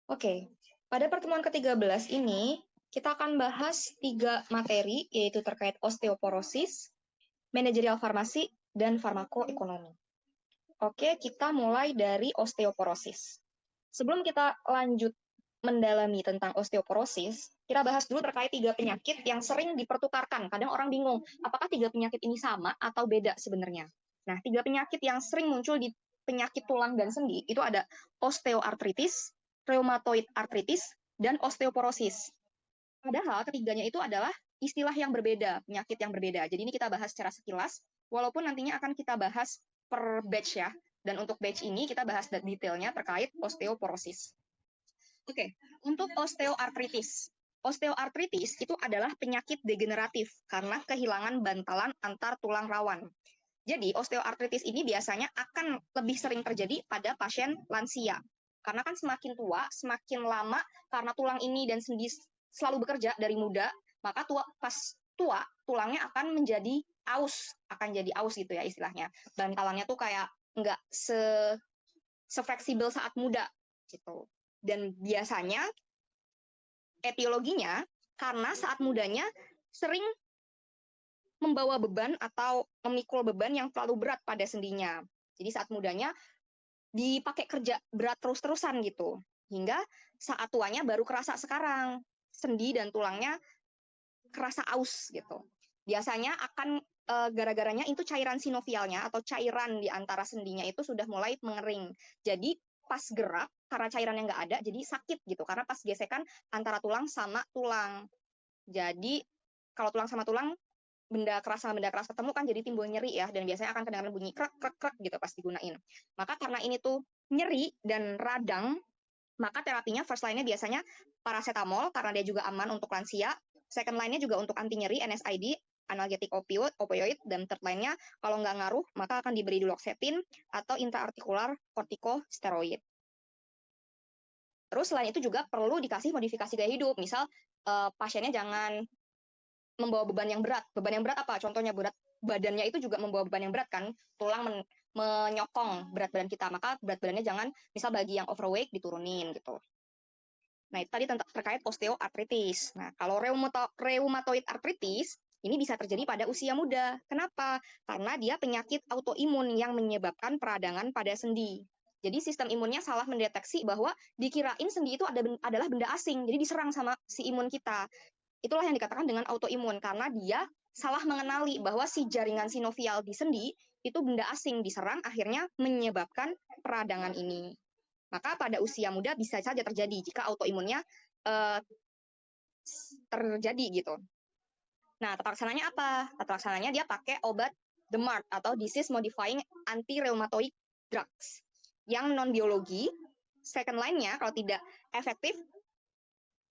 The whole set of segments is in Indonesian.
Oke, pada pertemuan ke-13 ini kita akan bahas 3 materi, yaitu terkait osteoporosis, manajerial farmasi, dan farmakoekonomi. Oke, kita mulai dari osteoporosis. Sebelum kita lanjut mendalami tentang osteoporosis, kita bahas dulu terkait 3 penyakit yang sering dipertukarkan. Kadang orang bingung, apakah 3 penyakit ini sama atau beda sebenarnya. Nah, 3 penyakit yang sering muncul di penyakit tulang dan sendi itu ada osteoartritis, rheumatoid arthritis, dan osteoporosis. Padahal ketiganya itu adalah istilah yang berbeda, penyakit yang berbeda. Jadi ini kita bahas secara sekilas, walaupun nantinya akan kita bahas per batch ya. Dan untuk batch ini kita bahas detailnya terkait osteoporosis. Oke, untuk osteoartritis. Osteoartritis itu adalah penyakit degeneratif karena kehilangan bantalan antar tulang rawan. Jadi osteoartritis ini biasanya akan lebih sering terjadi pada pasien lansia. Karena kan semakin tua, semakin lama karena tulang ini dan sendi selalu bekerja dari muda, maka pas tua tulangnya akan menjadi akan jadi aus gitu ya istilahnya. Bantalannya tuh kayak nggak sefleksibel saat muda gitu. Dan biasanya etiologinya karena saat mudanya sering membawa beban atau memikul beban yang terlalu berat pada sendinya. Jadi saat mudanya dipakai kerja berat terus-terusan gitu. Hingga saat tuanya baru kerasa sekarang. Sendi dan tulangnya kerasa aus gitu. Biasanya akan gara-garanya itu cairan sinovialnya atau cairan di antara sendinya itu sudah mulai mengering. Jadi pas gerak karena cairannya nggak ada jadi sakit gitu karena pas gesekan antara tulang sama tulang. Jadi kalau tulang sama tulang benda keras sama benda keras ketemu kan jadi timbul nyeri ya dan biasanya akan kedengaran bunyi krek krek krek gitu pas digunain. Maka karena ini tuh nyeri dan radang, maka terapinya first line-nya biasanya paracetamol karena dia juga aman untuk lansia. Second line-nya juga untuk anti nyeri NSAID, analgetik opioid, dan third line-nya kalau nggak ngaruh maka akan diberi duloxetine atau intraartikular kortikosteroid. Terus selain itu juga perlu dikasih modifikasi gaya hidup. Misal pasiennya jangan membawa beban yang berat. Beban yang berat apa? Contohnya berat badannya itu juga membawa beban yang berat kan. Tulang menyokong berat badan kita. Maka berat badannya jangan, misal bagi yang overweight diturunin gitu. Nah, itu tadi terkait osteoartritis. Nah, kalau rheumatoid arthritis, ini bisa terjadi pada usia muda. Kenapa? Karena dia penyakit autoimun yang menyebabkan peradangan pada sendi. Jadi sistem imunnya salah mendeteksi bahwa dikirain sendi itu adalah benda asing, jadi diserang sama si imun kita. Itulah yang dikatakan dengan autoimun karena dia salah mengenali bahwa si jaringan sinovial di sendi itu benda asing diserang akhirnya menyebabkan peradangan ini. Maka pada usia muda bisa saja terjadi jika autoimunnya uh, terjadi gitu. Nah, tata laksananya apa? Tata laksananya dia pakai obat DMARD atau Disease Modifying Anti-Rheumatoid Drugs yang non-biologi. Second line-nya kalau tidak efektif,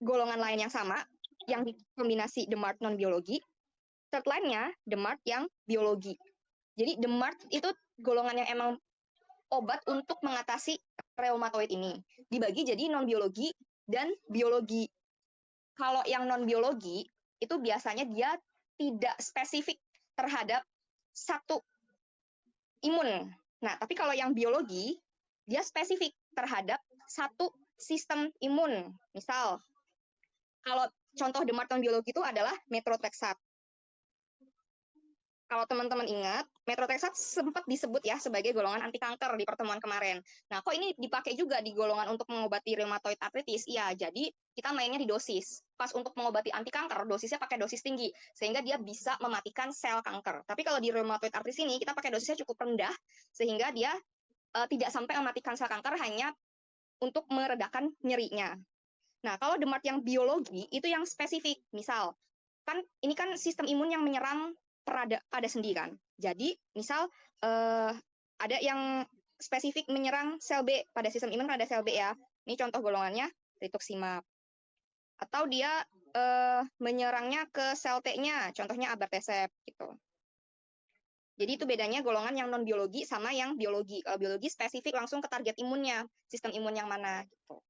golongan lain yang sama yang dikombinasi DMARD non-biologi. Third line-nya DMARD yang biologi. Jadi DMARD itu golongan yang emang obat untuk mengatasi reumatoid ini. Dibagi jadi non-biologi dan biologi. Kalau yang non-biologi, itu biasanya dia tidak spesifik terhadap satu imun. Nah, tapi kalau yang biologi, dia spesifik terhadap satu sistem imun. Misal, kalau contoh DMARD non-biologi itu adalah methotrexate. Kalau teman-teman ingat, methotrexate sempat disebut ya sebagai golongan anti kanker di pertemuan kemarin. Nah, kok ini dipakai juga di golongan untuk mengobati rheumatoid arthritis? Iya, jadi kita mainnya di dosis. Pas untuk mengobati anti kanker, dosisnya pakai dosis tinggi, sehingga dia bisa mematikan sel kanker. Tapi kalau di rheumatoid arthritis ini, kita pakai dosisnya cukup rendah, sehingga dia tidak sampai mematikan sel kanker, hanya untuk meredakan nyerinya. Nah, kalau DMARD yang biologi, itu yang spesifik. Misal, kan ini kan sistem imun yang menyerang pada sendi kan. Jadi misal ada yang spesifik menyerang sel B pada sistem imun pada sel B ya. Ini contoh golongannya rituximab. Atau dia menyerangnya ke sel T-nya, contohnya abertesep gitu. Jadi itu bedanya golongan yang non biologi sama yang biologi. Kalau biologi spesifik langsung ke target imunnya, sistem imun yang mana gitu.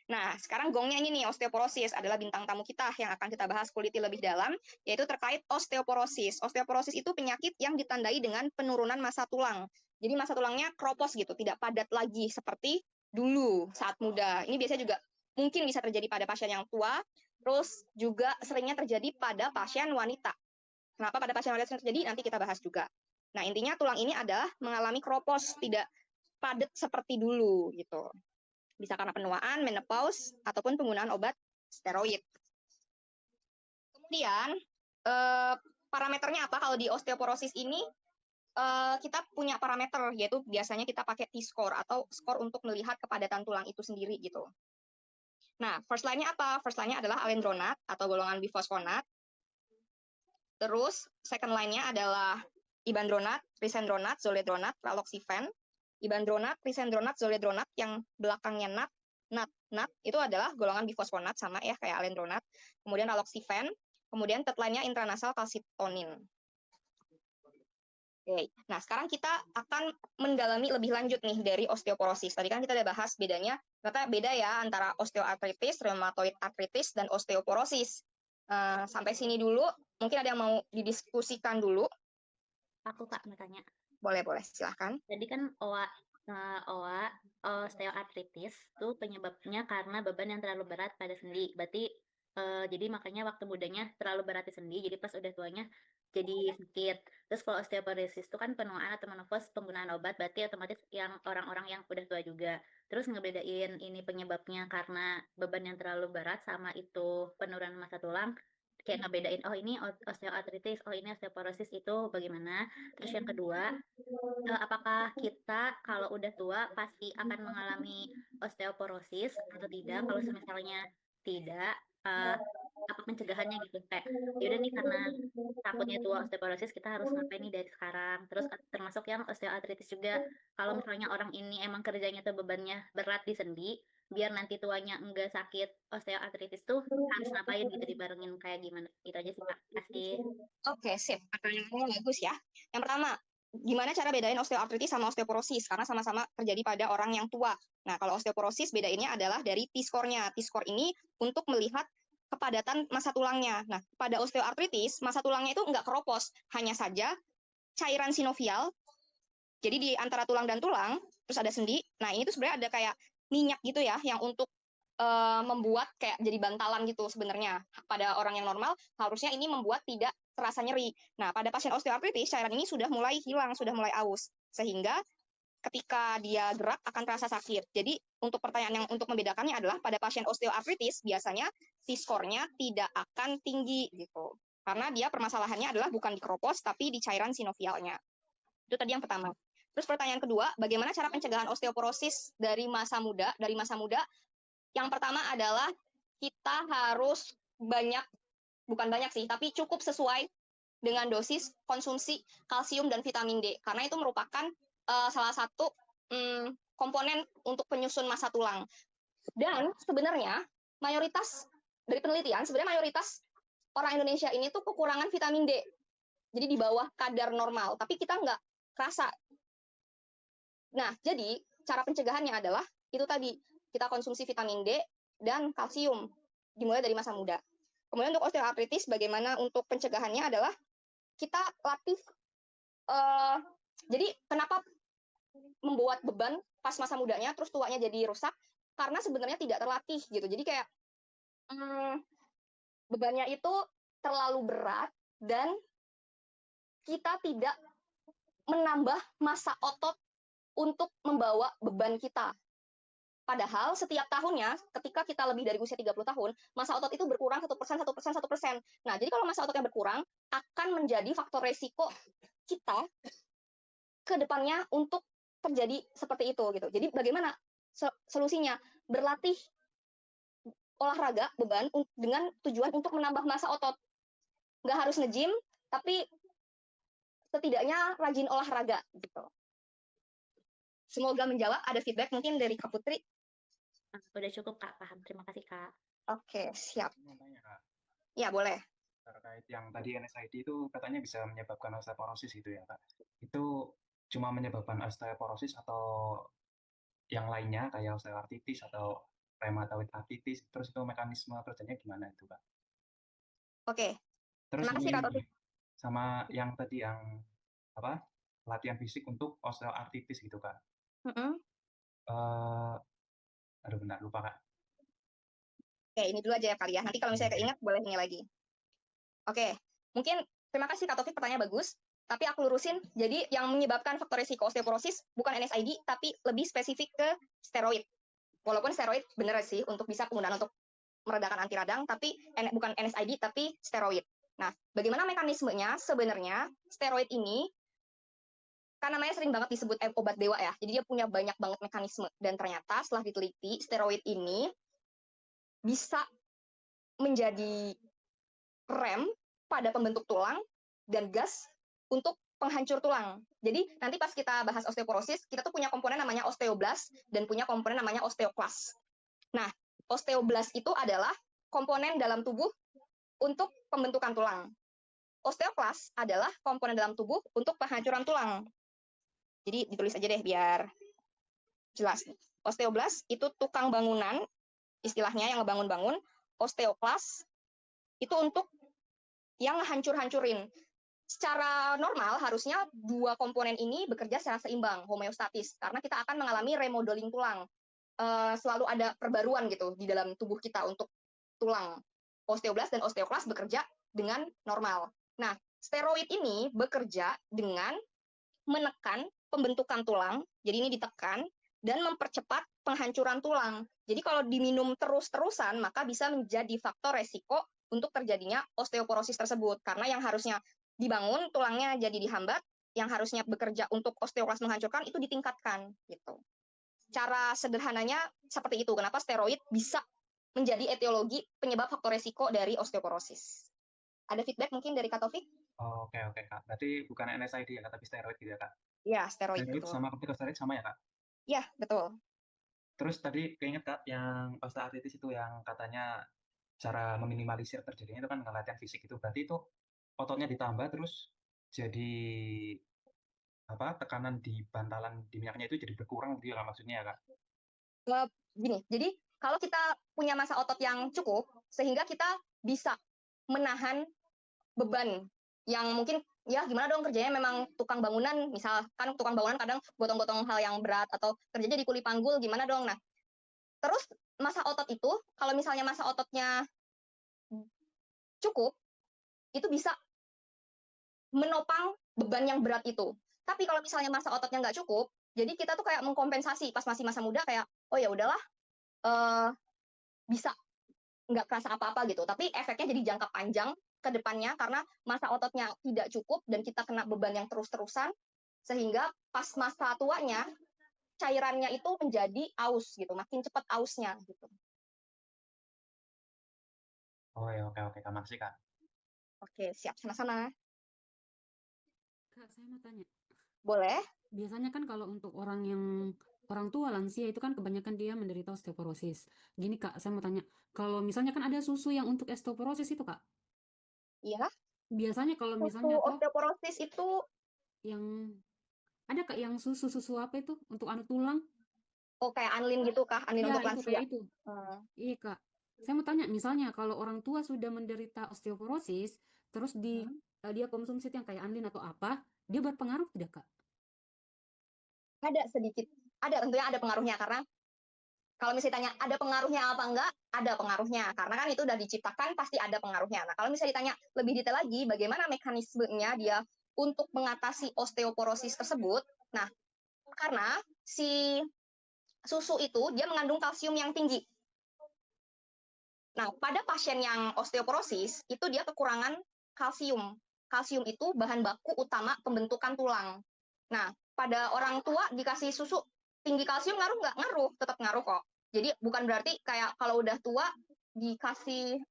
Nah, sekarang gongnya ini nih, osteoporosis adalah bintang tamu kita yang akan kita bahas kuliti lebih dalam, yaitu terkait osteoporosis. Osteoporosis itu penyakit yang ditandai dengan penurunan massa tulang. Jadi massa tulangnya kropos gitu, tidak padat lagi seperti dulu saat muda. Ini biasanya juga mungkin bisa terjadi pada pasien yang tua, terus juga seringnya terjadi pada pasien wanita. Kenapa pada pasien wanita terjadi? Nanti kita bahas juga. Nah, intinya tulang ini adalah mengalami kropos, tidak padat seperti dulu gitu. Bisa karena penuaan, menopause, ataupun penggunaan obat steroid. Kemudian, parameternya apa? Kalau di osteoporosis ini, kita punya parameter, yaitu biasanya kita pakai T-score atau skor untuk melihat kepadatan tulang itu sendiri gitu. Nah, first line-nya apa? First line-nya adalah alendronat atau golongan bifosfonat. Terus second line-nya adalah ibandronat, risendronat, zoledronat, raloxifene. Ibandronat, risendronat, zoledronat yang belakangnya nat itu adalah golongan bifosfonat sama ya kayak alendronat. Kemudian raloxifene, kemudian third line-nya intranasal kalsitonin. Oke, nah sekarang kita akan mendalami lebih lanjut nih dari osteoporosis. Tadi kan kita udah bahas bedanya, ternyata beda ya antara osteoartritis, rheumatoid arthritis, dan osteoporosis. Sampai sini dulu, mungkin ada yang mau didiskusikan dulu. Aku Kak mau tanya. Boleh, silahkan. Jadi kan OA osteoartritis itu penyebabnya karena beban yang terlalu berat pada sendi. Berarti jadi makanya waktu mudanya terlalu berat di sendi, jadi pas udah tuanya jadi sakit. Terus kalau osteoporosis itu kan penuaan atau menopause penggunaan obat, berarti otomatis yang orang-orang yang udah tua juga. Terus ngebedain ini penyebabnya karena beban yang terlalu berat sama itu penurunan massa tulang, kayak ngebedain oh ini osteoartritis, oh ini osteoporosis itu bagaimana. Terus yang kedua, apakah kita kalau udah tua pasti akan mengalami osteoporosis atau tidak? Kalau misalnya tidak, apa pencegahannya gitu? Kayak yaudah nih karena takutnya tua osteoporosis kita harus ngapain nih dari sekarang? Terus termasuk yang osteoartritis juga, kalau misalnya orang ini emang kerjanya tuh bebannya berat di sendi, biar nanti tuanya enggak sakit osteoartritis tuh harus ngapain gitu dibarengin kayak gimana? Gitu aja sih Kak. Kasih. Oke, sip. Pertanyaannya bagus ya. Yang pertama, gimana cara bedain osteoartritis sama osteoporosis? Karena sama-sama terjadi pada orang yang tua. Nah, kalau osteoporosis bedainnya adalah dari T-score-nya. T-score ini untuk melihat kepadatan massa tulangnya. Nah, pada osteoartritis, massa tulangnya itu nggak keropos, hanya saja cairan sinovial. Jadi di antara tulang dan tulang, terus ada sendi. Nah, ini tuh sebenarnya ada kayak minyak gitu ya, yang untuk membuat kayak jadi bantalan gitu sebenarnya. Pada orang yang normal, harusnya ini membuat tidak terasa nyeri. Nah, pada pasien osteoartritis, cairan ini sudah mulai hilang, sudah mulai aus. Sehingga ketika dia gerak akan terasa sakit. Jadi untuk pertanyaan yang untuk membedakannya adalah pada pasien osteoartritis biasanya T-score-nya tidak akan tinggi gitu. Karena dia permasalahannya adalah bukan di kropos tapi di cairan sinovialnya. Itu tadi yang pertama. Terus pertanyaan kedua, bagaimana cara pencegahan osteoporosis dari masa muda? Dari masa muda, yang pertama adalah kita harus bukan banyak sih, tapi cukup sesuai dengan dosis konsumsi kalsium dan vitamin D. Karena itu merupakan salah satu komponen untuk penyusun massa tulang. Dan sebenarnya mayoritas dari penelitian, sebenarnya mayoritas orang Indonesia ini tuh kekurangan vitamin D. Jadi di bawah kadar normal, tapi kita nggak kerasa. Nah, jadi cara pencegahannya adalah itu tadi, kita konsumsi vitamin D dan kalsium, dimulai dari masa muda. Kemudian untuk osteoartritis, bagaimana untuk pencegahannya adalah kita latih, jadi kenapa membuat beban pas masa mudanya, terus tuanya jadi rusak, karena sebenarnya tidak terlatih gitu. Jadi kayak bebannya itu terlalu berat dan kita tidak menambah massa otot untuk membawa beban kita. Padahal setiap tahunnya, ketika kita lebih dari usia 30 tahun, massa otot itu berkurang 1%, 1%, 1%. Nah, jadi kalau massa ototnya berkurang, akan menjadi faktor resiko kita ke depannya untuk terjadi seperti itu gitu. Jadi bagaimana solusinya? Berlatih olahraga beban dengan tujuan untuk menambah massa otot. Nggak harus nge-gym, tapi setidaknya rajin olahraga gitu. Semoga menjawab. Ada feedback mungkin dari Kak Putri? Udah cukup Kak, paham. Terima kasih Kak. Oke, siap. Mau tanya Kak, Ya, boleh. terkait yang tadi NSAID itu katanya bisa menyebabkan osteoporosis gitu ya Kak. Itu cuma menyebabkan osteoporosis atau yang lainnya kayak osteoartritis atau rheumatoid arthritis, terus itu mekanisme kerjanya gimana itu Kak? Oke. Terus Terima kasih ini Kak Taufik. sama yang tadi yang apa? Latihan fisik untuk osteoartritis gitu Kak. Mm-mm. Eh, aduh benar lupa Kak. Oke, ini dulu aja ya kali ya. Nanti kalau misalnya keinget boleh ini lagi. Oke, mungkin terima kasih Kak Taufik, pertanyaan bagus. Tapi aku lurusin, jadi yang menyebabkan faktor risiko osteoporosis bukan NSAID, tapi lebih spesifik ke steroid. Walaupun steroid bener sih untuk bisa penggunaan untuk meredakan anti radang, tapi bukan NSAID, tapi steroid. Nah, bagaimana mekanismenya? Sebenarnya steroid ini, kan namanya sering banget disebut obat dewa ya, jadi dia punya banyak banget mekanisme. Dan ternyata setelah diteliti, steroid ini bisa menjadi rem pada pembentuk tulang dan gas untuk penghancur tulang. Jadi nanti pas kita bahas osteoporosis, kita tuh punya komponen namanya osteoblast dan punya komponen namanya osteoklas. Nah, osteoblast itu adalah komponen dalam tubuh untuk pembentukan tulang. Osteoklas adalah komponen dalam tubuh untuk penghancuran tulang. Jadi ditulis aja deh biar jelas. Osteoblast itu tukang bangunan, istilahnya yang ngebangun-bangun. Osteoklas itu untuk yang hancur-hancurin. Secara normal harusnya dua komponen ini bekerja secara seimbang, homeostatis, karena kita akan mengalami remodeling tulang. Selalu ada perbaruan gitu di dalam tubuh kita untuk tulang. Osteoblast dan osteoklas bekerja dengan normal. Nah, steroid ini bekerja dengan menekan pembentukan tulang, jadi ini ditekan, dan mempercepat penghancuran tulang. Jadi kalau diminum terus-terusan, maka bisa menjadi faktor resiko untuk terjadinya osteoporosis tersebut. Karena yang harusnya dibangun, tulangnya jadi dihambat, yang harusnya bekerja untuk osteoklas menghancurkan, itu ditingkatkan. Gitu. Cara sederhananya seperti itu. Kenapa steroid bisa menjadi etiologi penyebab faktor resiko dari osteoporosis. Ada feedback mungkin dari Kak Taufik? Oh, oke, Kak. Berarti bukan NSAID ya, Kak, tapi steroid gitu ya, Kak? Ya, steroid, Steroid betul. sama corticosteroid sama ya, Kak? Ya, betul. Terus tadi keinget, Kak, yang osteoartritis itu yang katanya cara meminimalisir terjadinya itu kan dengan latihan fisik itu. Berarti itu ototnya ditambah terus jadi tekanan di bantalan di minyaknya itu jadi berkurang gitu ya, Kak, maksudnya ya, Kak? Gini, jadi kalau kita punya massa otot yang cukup, sehingga kita bisa menahan beban yang mungkin ya gimana dong kerjanya memang tukang bangunan, misalkan tukang bangunan kadang gotong-gotong hal yang berat atau kerjanya di kuli panggul, gimana dong. Nah, terus massa otot itu, kalau misalnya massa ototnya cukup, itu bisa menopang beban yang berat itu. Tapi kalau misalnya massa ototnya nggak cukup, jadi kita tuh kayak mengkompensasi pas masih masa muda kayak, oh ya udahlah, bisa nggak kerasa apa-apa gitu. Tapi efeknya jadi jangka panjang ke depannya karena massa ototnya tidak cukup dan kita kena beban yang terus-terusan, sehingga pas masa tuanya cairannya itu menjadi aus gitu, makin cepat ausnya gitu. Oh ya, oke, Kak. Makasih, Kak. Oke, siap, sana-sana. Kak, saya mau tanya. Boleh? Biasanya kan kalau untuk orang tua lansia itu kan kebanyakan dia menderita osteoporosis. Gini Kak, saya mau tanya, kalau misalnya kan ada susu yang untuk osteoporosis itu Kak, Iya. biasanya kalau Susu misalnya osteoporosis itu yang ada Kak yang susu apa itu untuk anu tulang? kayak anlin gitu kah? Anlin Iya untuk itu lansia. kayak itu. Iya Kak. Saya mau tanya, misalnya kalau orang tua sudah menderita osteoporosis, terus dia konsumsi yang kayak anlin atau apa, dia berpengaruh tidak Kak? Ada sedikit, ada tentunya ada pengaruhnya karena kalau misalnya ditanya ada pengaruhnya apa enggak, ada pengaruhnya karena kan itu udah diciptakan pasti ada pengaruhnya. Nah, kalau misalnya ditanya lebih detail lagi bagaimana mekanismenya dia untuk mengatasi osteoporosis tersebut. Nah, karena si susu itu dia mengandung kalsium yang tinggi. Nah, pada pasien yang osteoporosis itu dia kekurangan kalsium. Kalsium itu bahan baku utama pembentukan tulang. Nah, pada orang tua dikasih susu tinggi kalsium ngaruh nggak? Ngaruh, tetap ngaruh kok. Jadi bukan berarti kayak kalau udah tua dikasih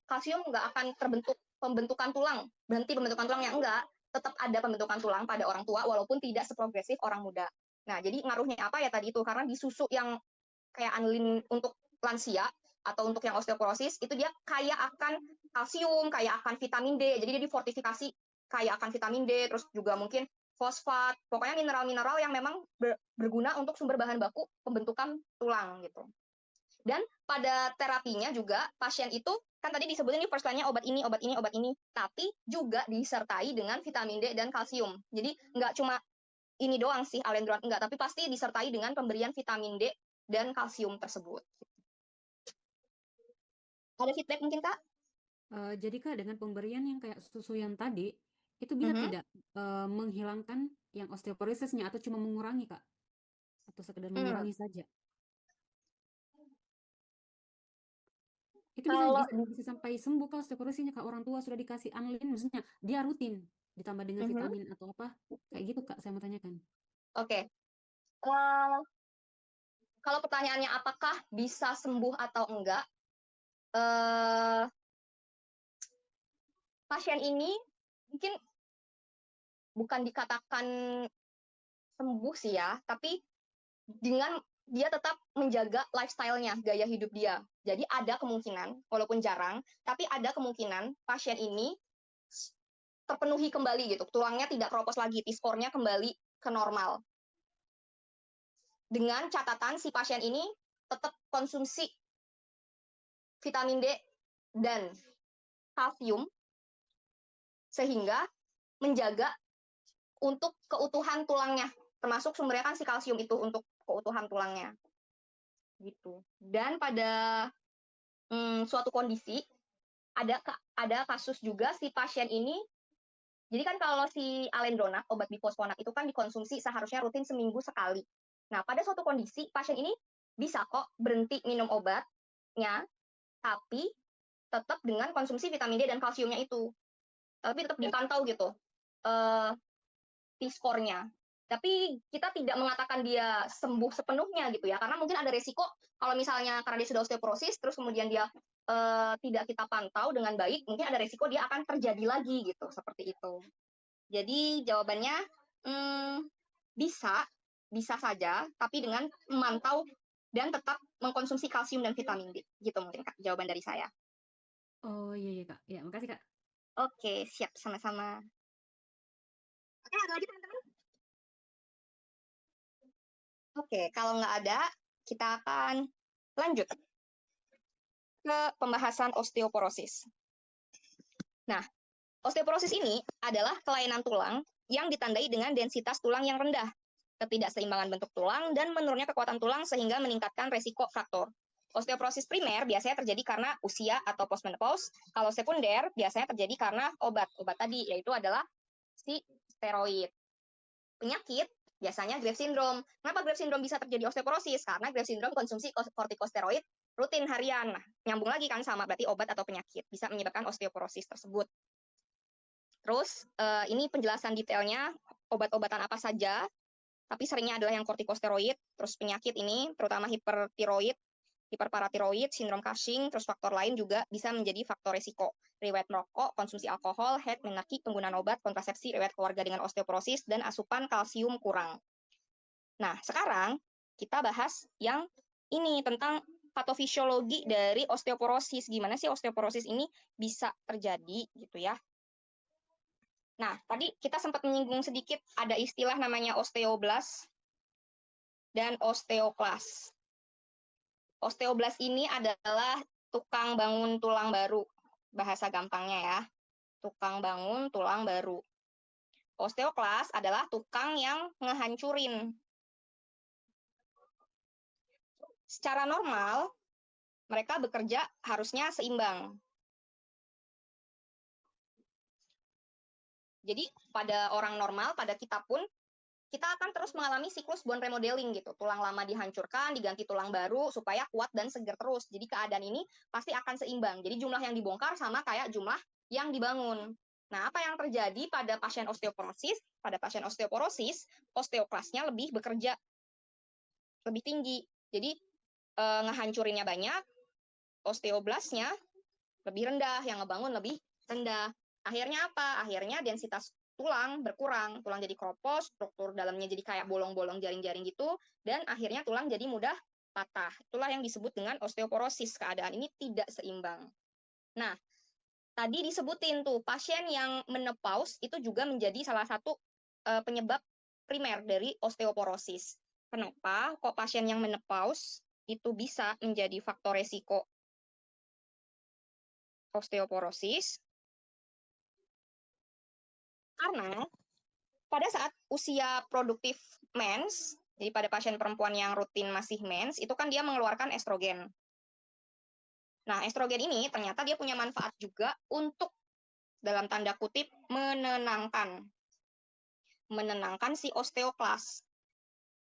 kalsium nggak akan terbentuk pembentukan tulang, berhenti pembentukan tulangnya enggak, tetap ada pembentukan tulang pada orang tua walaupun tidak seprogresif orang muda. Nah, jadi ngaruhnya apa ya tadi itu karena di susu yang kayak anlin untuk lansia atau untuk yang osteoporosis itu dia kaya akan kalsium, kaya akan vitamin D. Jadi dia difortifikasi kaya akan vitamin D, terus juga mungkin fosfat, pokoknya mineral-mineral yang memang berguna untuk sumber bahan baku pembentukan tulang gitu. Dan pada terapinya juga pasien itu kan tadi disebutin nih first line-nya obat ini, tapi juga disertai dengan vitamin D dan kalsium. Jadi nggak cuma ini doang sih alendron, enggak, tapi pasti disertai dengan pemberian vitamin D dan kalsium tersebut. Ada feedback mungkin, Kak? Jadi Kak, dengan pemberian yang kayak susu yang tadi, itu bisa Mhm. tidak menghilangkan yang osteoporosisnya atau cuma mengurangi Kak? Atau sekedar Hmm, mengurangi saja? Itu bisa Kalau bisa bisa sampai sembuh Kak osteoporosisnya Kak. Orang tua sudah dikasih anlin, maksudnya dia rutin ditambah dengan mhm, vitamin atau apa kayak gitu Kak, saya mau tanyakan. oke. Eh, Kalau pertanyaannya apakah bisa sembuh atau enggak, eh, pasien ini mungkin bukan dikatakan sembuh sih ya, tapi dengan dia tetap menjaga lifestyle-nya, gaya hidup dia. Jadi ada kemungkinan, walaupun jarang, tapi ada kemungkinan pasien ini terpenuhi kembali gitu. Tulangnya tidak keropos lagi, T-score-nya kembali ke normal. Dengan catatan si pasien ini tetap konsumsi vitamin D dan kalsium sehingga menjaga untuk keutuhan tulangnya, termasuk sumbernya kan si kalsium itu untuk keutuhan tulangnya gitu. Dan pada suatu kondisi ada kasus juga si pasien ini, jadi kan kalau si alendronat, obat bifosfonat itu kan dikonsumsi seharusnya rutin seminggu sekali. Nah, pada suatu kondisi pasien ini bisa kok berhenti minum obatnya, tapi tetap dengan konsumsi vitamin D dan kalsiumnya itu. Tapi tetap dipantau gitu. Eh, T-score-nya. Tapi kita tidak mengatakan dia sembuh sepenuhnya gitu ya, karena mungkin ada resiko kalau misalnya karena dia sudah osteoporosis, terus kemudian dia tidak kita pantau dengan baik, mungkin ada resiko dia akan terjadi lagi gitu, seperti itu. Jadi jawabannya bisa, bisa saja, tapi dengan memantau dan tetap mengkonsumsi kalsium dan vitamin D. Gitu mungkin Kak, jawaban dari saya. Oh iya iya Kak, ya makasih Kak. Oke, siap sama-sama. Oke, ada lagi teman-teman? Oke, kalau nggak ada, kita akan lanjut ke pembahasan osteoporosis. Nah, osteoporosis ini adalah kelainan tulang yang ditandai dengan densitas tulang yang rendah, ketidakseimbangan bentuk tulang, dan menurunnya kekuatan tulang sehingga meningkatkan resiko fraktur. Osteoporosis primer biasanya terjadi karena usia atau postmenopause. Kalau sekunder biasanya terjadi karena obat tadi, yaitu adalah si steroid. Penyakit biasanya Graves syndrome. Kenapa Graves syndrome bisa terjadi osteoporosis? Karena Graves syndrome konsumsi kortikosteroid rutin harian. Nah, nyambung lagi kan sama berarti obat atau penyakit bisa menyebabkan osteoporosis tersebut. Terus ini penjelasan detailnya obat-obatan apa saja, tapi seringnya adalah yang kortikosteroid. Terus penyakit ini terutama hipertiroid, hiperparatiroid, sindrom Cushing, terus faktor lain juga bisa menjadi faktor risiko. Riwayat merokok, konsumsi alkohol, head, menarki, penggunaan obat, kontrasepsi, riwayat keluarga dengan osteoporosis, dan asupan kalsium kurang. Nah, sekarang kita bahas yang ini tentang patofisiologi dari osteoporosis. Gimana sih osteoporosis ini bisa terjadi gitu ya. Nah, tadi kita sempat menyinggung sedikit ada istilah namanya osteoblast dan osteoklas. Osteoblast ini adalah tukang bangun tulang baru, bahasa gampangnya ya. Tukang bangun tulang baru. Osteoklas adalah tukang yang ngehancurin. Secara normal, mereka bekerja harusnya seimbang. Jadi pada orang normal, pada kita pun, kita akan terus mengalami siklus bone remodeling gitu. Tulang lama dihancurkan, diganti tulang baru supaya kuat dan segar terus. Jadi keadaan ini pasti akan seimbang. Jadi jumlah yang dibongkar sama kayak jumlah yang dibangun. Nah, apa yang terjadi pada pasien osteoporosis? Pada pasien osteoporosis, osteoklasnya lebih bekerja lebih tinggi. Jadi ngehancurinnya banyak, osteoblastnya lebih rendah, yang ngebangun lebih rendah. Akhirnya apa? Akhirnya densitas tulang berkurang, tulang jadi kropos, struktur dalamnya jadi kayak bolong-bolong jaring-jaring gitu, dan akhirnya tulang jadi mudah patah. Itulah yang disebut dengan osteoporosis. Keadaan ini tidak seimbang. Nah, tadi disebutin tuh, pasien yang menopause itu juga menjadi salah satu penyebab primer dari osteoporosis. Kenapa kok pasien yang menopause itu bisa menjadi faktor resiko osteoporosis? Karena pada saat usia produktif mens, jadi pada pasien perempuan yang rutin masih mens, itu kan dia mengeluarkan estrogen. Nah, estrogen ini ternyata dia punya manfaat juga untuk dalam tanda kutip menenangkan si osteoklas.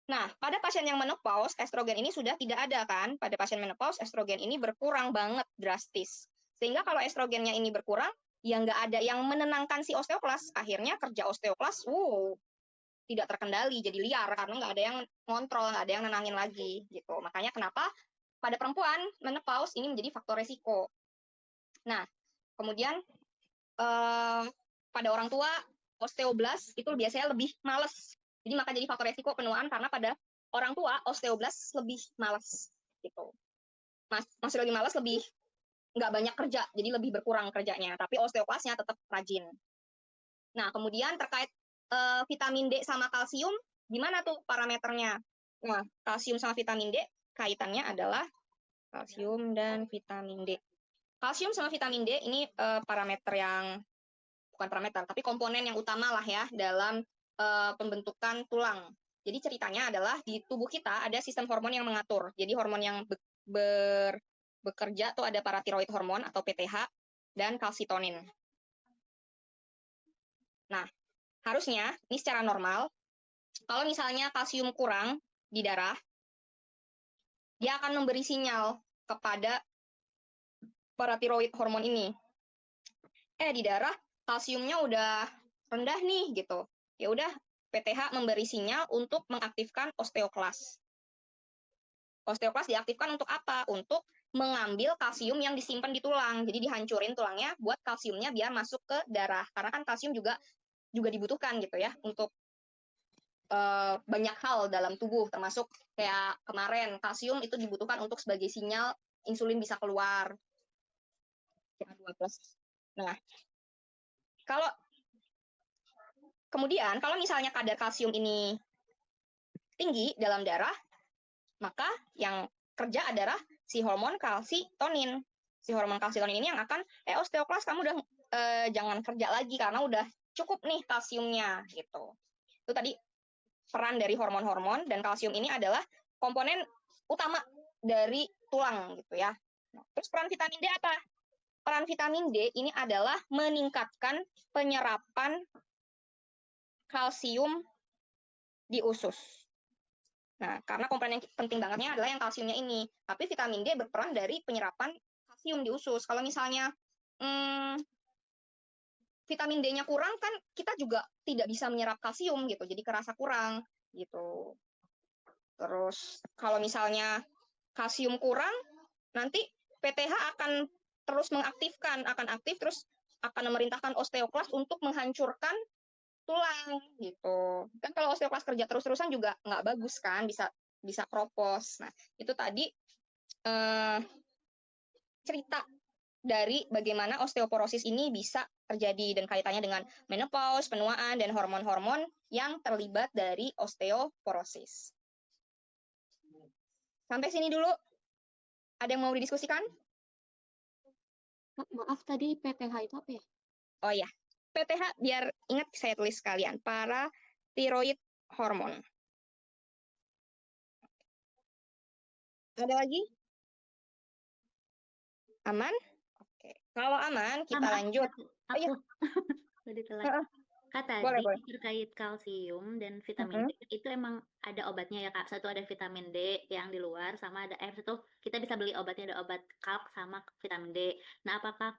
Nah, pada pasien yang menopause, estrogen ini sudah tidak ada kan? Pada pasien menopause, estrogen ini berkurang banget drastis. Sehingga kalau estrogennya ini berkurang, ya nggak ada yang menenangkan si osteoklas. Akhirnya kerja osteoklas, tidak terkendali, jadi liar karena nggak ada yang ngontrol, nggak ada yang nenangin lagi gitu. Makanya kenapa pada perempuan menopause ini menjadi faktor resiko. Nah, kemudian pada orang tua osteoblas itu biasanya lebih males. Jadi maka jadi faktor resiko penuaan karena pada orang tua osteoblas lebih males gitu. Masih lebih males, lebih nggak banyak kerja, jadi lebih berkurang kerjanya. Tapi osteoklasnya tetap rajin. Nah, kemudian terkait vitamin D sama kalsium, gimana tuh parameternya? Nah, kalsium sama vitamin D kaitannya adalah kalsium dan vitamin D. Kalsium sama vitamin D ini parameter yang bukan parameter, tapi komponen yang utama lah ya dalam pembentukan tulang. Jadi ceritanya adalah di tubuh kita ada sistem hormon yang mengatur. Jadi hormon yang bekerja tuh ada paratiroid hormon atau PTH dan kalsitonin. Nah, harusnya ini secara normal, kalau misalnya kalsium kurang di darah, dia akan memberi sinyal kepada paratiroid hormon ini. Di darah kalsiumnya udah rendah nih gitu. Ya udah PTH memberi sinyal untuk mengaktifkan osteoklas. Osteoklas diaktifkan untuk apa? Untuk mengambil kalsium yang disimpan di tulang. Jadi dihancurin tulangnya buat kalsiumnya biar masuk ke darah. Karena kan kalsium juga dibutuhkan gitu ya untuk banyak hal dalam tubuh, termasuk kayak kemarin kalsium itu dibutuhkan untuk sebagai sinyal insulin bisa keluar. Nah, kemudian kalau misalnya kadar kalsium ini tinggi dalam darah, maka yang kerja adalah si hormon kalsitonin. Si hormon kalsitonin ini yang akan osteoklas kamu udah jangan kerja lagi karena udah cukup nih kalsiumnya gitu. Itu tadi peran dari hormon-hormon, dan kalsium ini adalah komponen utama dari tulang gitu ya. Terus peran vitamin D apa? Peran vitamin D ini adalah meningkatkan penyerapan kalsium di usus. Nah, karena komponen yang penting bangetnya adalah yang kalsiumnya ini. Tapi vitamin D berperan dari penyerapan kalsium di usus. Kalau misalnya vitamin D-nya kurang, kan kita juga tidak bisa menyerap kalsium gitu, jadi kerasa kurang gitu. Terus kalau misalnya kalsium kurang, nanti PTH akan terus mengaktifkan, akan aktif terus akan memerintahkan osteoklas untuk menghancurkan tulang gitu. Kan kalau osteoklas kerja terus-terusan juga nggak bagus kan, bisa kropos. Nah, itu tadi cerita dari bagaimana osteoporosis ini bisa terjadi dan kaitannya dengan menopause, penuaan, dan hormon-hormon yang terlibat dari osteoporosis. Sampai sini dulu. Ada yang mau didiskusikan? Maaf, tadi PTH itu apa ya? Oh ya, PTH biar ingat saya tulis sekalian, paratiroid hormon. Ada lagi? Aman? Oke. Kalau aman, kita lanjut. Aku tadi telat. Kak, Boleh. tadi terkait kalsium dan vitamin D itu emang ada obatnya ya Kak. Satu ada vitamin D yang di luar, sama ada satu kita bisa beli obatnya, ada obat kalk sama vitamin D. Nah, apakah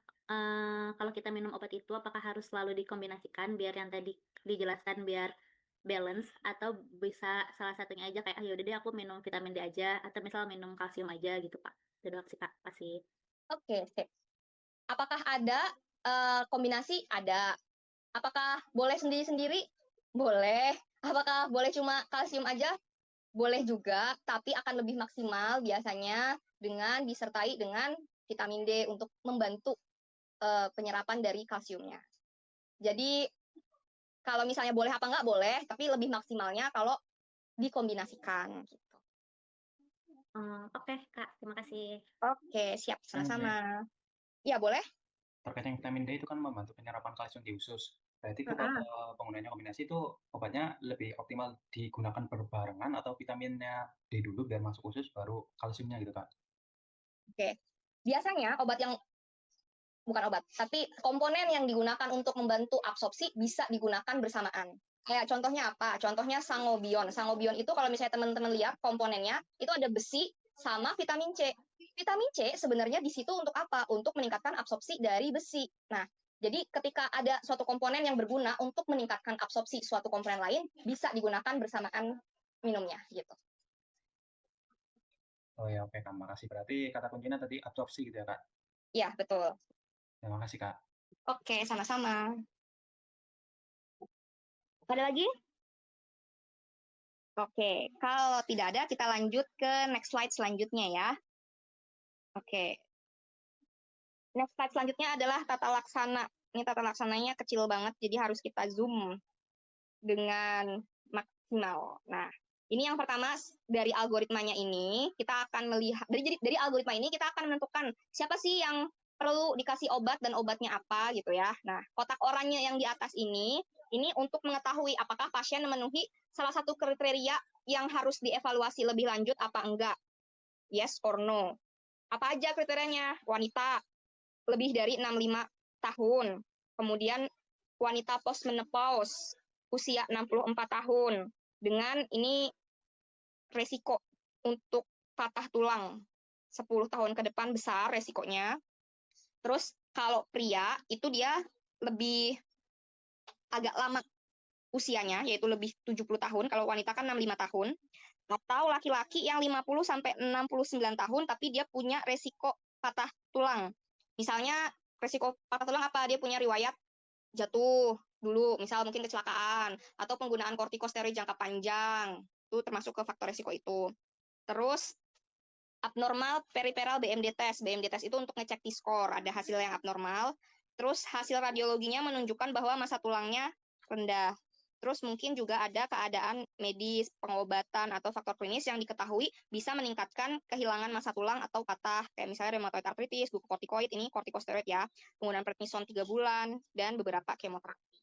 kalau kita minum obat itu apakah harus selalu dikombinasikan biar yang tadi dijelaskan biar balance, atau bisa salah satunya aja kayak yaudah deh aku minum vitamin D aja, atau misal minum kalsium aja gitu Kak. Itu doang sih Kak, pasti. Oke, sip. Apakah ada kombinasi? Ada. Apakah boleh sendiri-sendiri? Boleh. Apakah boleh cuma kalsium aja? Boleh juga, tapi akan lebih maksimal biasanya dengan disertai dengan vitamin D untuk membantu penyerapan dari kalsiumnya. Jadi kalau misalnya boleh apa nggak boleh, tapi lebih maksimalnya kalau dikombinasikan. Gitu. Oke, Kak, terima kasih. Oke, siap, sama-sama. Ya, boleh. Terkait yang vitamin D itu kan membantu penyerapan kalsium di usus. Berarti itu kalau penggunaannya kombinasi itu obatnya lebih optimal digunakan berbarengan atau vitaminnya D dulu biar masuk usus baru kalsiumnya gitu Kak? Oke. biasanya bukan obat, tapi komponen yang digunakan untuk membantu absorpsi bisa digunakan bersamaan. Kayak contohnya apa? Contohnya sangobion. Sangobion itu kalau misalnya teman-teman lihat komponennya, itu ada besi sama vitamin C. Vitamin C sebenarnya di situ untuk apa? Untuk meningkatkan absorpsi dari besi. Nah, jadi ketika ada suatu komponen yang berguna untuk meningkatkan absorpsi suatu komponen lain, bisa digunakan bersamaan minumnya gitu. Oh ya, oke Kak, makasih. Berarti kata kuncinya tadi absorpsi gitu ya Kak? Ya, betul. Terima kasih Kak. Oke, sama-sama. Ada lagi? Oke, kalau tidak ada, kita lanjut ke next slide selanjutnya ya. Oke, next slide selanjutnya adalah tata laksana. Ini tata laksananya kecil banget, jadi harus kita zoom dengan maksimal. Nah, ini yang pertama dari algoritmanya ini, kita akan melihat, dari algoritma ini kita akan menentukan siapa sih yang perlu dikasih obat dan obatnya apa gitu ya. Nah, kotak oranye yang di atas ini untuk mengetahui apakah pasien memenuhi salah satu kriteria yang harus dievaluasi lebih lanjut apa enggak. Yes or no. Apa aja kriterianya? Wanita lebih dari 65 tahun. Kemudian wanita postmenopause usia 64 tahun. Dengan ini resiko untuk patah tulang 10 tahun ke depan besar resikonya. Terus kalau pria itu dia lebih agak lama usianya, yaitu lebih 70 tahun, kalau wanita kan 65 tahun, atau laki-laki yang 50 sampai 69 tahun tapi dia punya resiko patah tulang. Misalnya resiko patah tulang apa? Dia punya riwayat jatuh dulu, misal mungkin kecelakaan, atau penggunaan kortikosteroid jangka panjang, itu termasuk ke faktor resiko itu. Terus abnormal periferal BMD test. BMD test itu untuk ngecek T-score, ada hasil yang abnormal. Terus hasil radiologinya menunjukkan bahwa massa tulangnya rendah. Terus mungkin juga ada keadaan medis, pengobatan, atau faktor klinis yang diketahui bisa meningkatkan kehilangan massa tulang atau patah, kayak misalnya rheumatoid arthritis, glukokortikoid, ini kortikosteroid ya, penggunaan prednison 3 bulan, dan beberapa kemoterapi.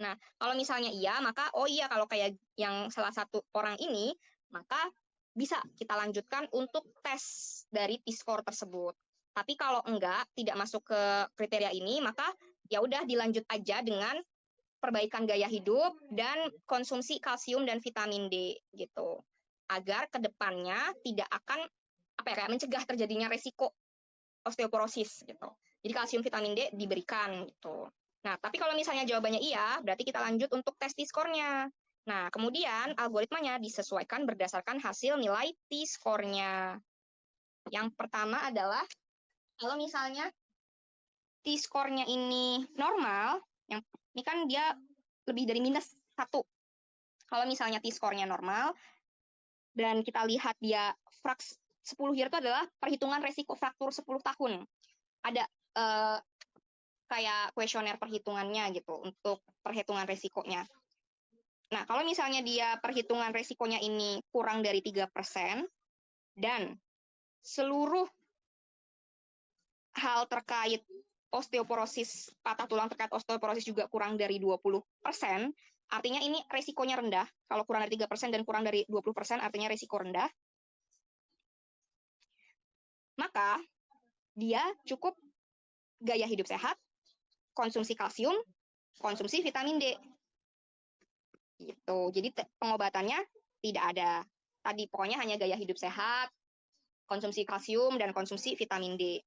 Nah, kalau misalnya iya, maka kalau kayak yang salah satu orang ini, maka bisa kita lanjutkan untuk tes dari T-score tersebut. Tapi kalau enggak, tidak masuk ke kriteria ini, maka ya udah dilanjut aja dengan perbaikan gaya hidup dan konsumsi kalsium dan vitamin D gitu. Agar kedepannya tidak akan kayak mencegah terjadinya resiko osteoporosis gitu. Jadi kalsium vitamin D diberikan gitu. Nah, tapi kalau misalnya jawabannya iya, berarti kita lanjut untuk tes T-score-nya. Nah, kemudian algoritmanya disesuaikan berdasarkan hasil nilai T-score-nya. Yang pertama adalah kalau misalnya T-score-nya ini normal, ini kan dia lebih dari -1. Kalau misalnya T-score-nya normal, dan kita lihat dia fraks 10 year itu adalah perhitungan resiko fraktur 10 tahun. Ada kayak kuesioner perhitungannya gitu untuk perhitungan resikonya. Nah, kalau misalnya dia perhitungan resikonya ini kurang dari 3% dan seluruh hal terkait osteoporosis, patah tulang terkait osteoporosis juga kurang dari 20%, artinya ini resikonya rendah. Kalau kurang dari 3% dan kurang dari 20%, artinya resiko rendah. Maka dia cukup gaya hidup sehat, konsumsi kalsium, konsumsi vitamin D. Gitu. Jadi pengobatannya tidak ada. Tadi pokoknya hanya gaya hidup sehat, konsumsi kalsium, dan konsumsi vitamin D.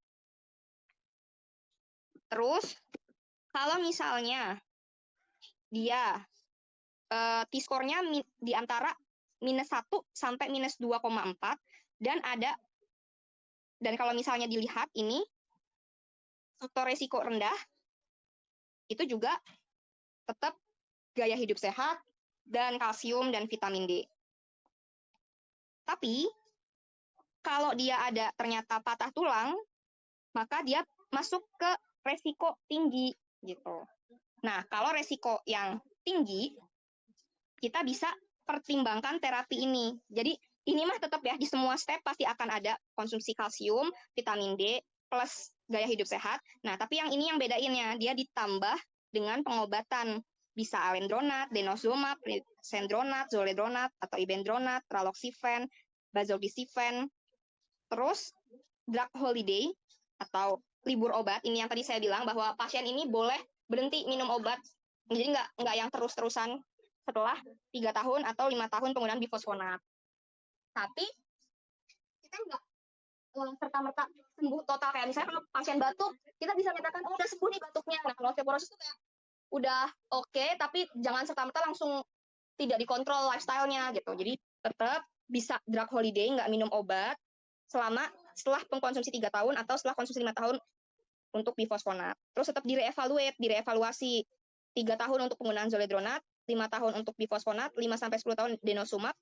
Terus, kalau misalnya dia T-score-nya di antara -1 sampai -2,4 dan kalau misalnya dilihat ini faktor resiko rendah itu juga tetap gaya hidup sehat dan kalsium dan vitamin D. Tapi kalau dia ada ternyata patah tulang, maka dia masuk ke resiko tinggi gitu. Nah, kalau resiko yang tinggi, kita bisa pertimbangkan terapi ini. Jadi ini mah tetap ya, di semua step pasti akan ada konsumsi kalsium, vitamin D, plus gaya hidup sehat. Nah, tapi yang ini yang bedainnya, dia ditambah dengan pengobatan. Bisa alendronat, denosumab, sendronat, zoledronat, atau ibendronat, raloxifen, bazodisifen. Terus drug holiday atau libur obat. Ini yang tadi saya bilang bahwa pasien ini boleh berhenti minum obat. Jadi nggak yang terus-terusan setelah 3 tahun atau 5 tahun penggunaan bifosfonat. Tapi kita nggak serta-merta sembuh total. Kayak misalnya kalau pasien batuk, kita bisa nyatakan, oh udah sembuh nih batuknya. Nah kalau osteoporosis itu kayak udah oke, tapi jangan serta-merta langsung tidak dikontrol lifestyle-nya gitu. Jadi tetap bisa drug holiday, nggak minum obat setelah pengkonsumsi 3 tahun atau setelah konsumsi 5 tahun untuk bifosfonat. Terus tetap direvaluasi 3 tahun untuk penggunaan zoledronat, 5 tahun untuk bifosfonat, 5-10 tahun denosumab,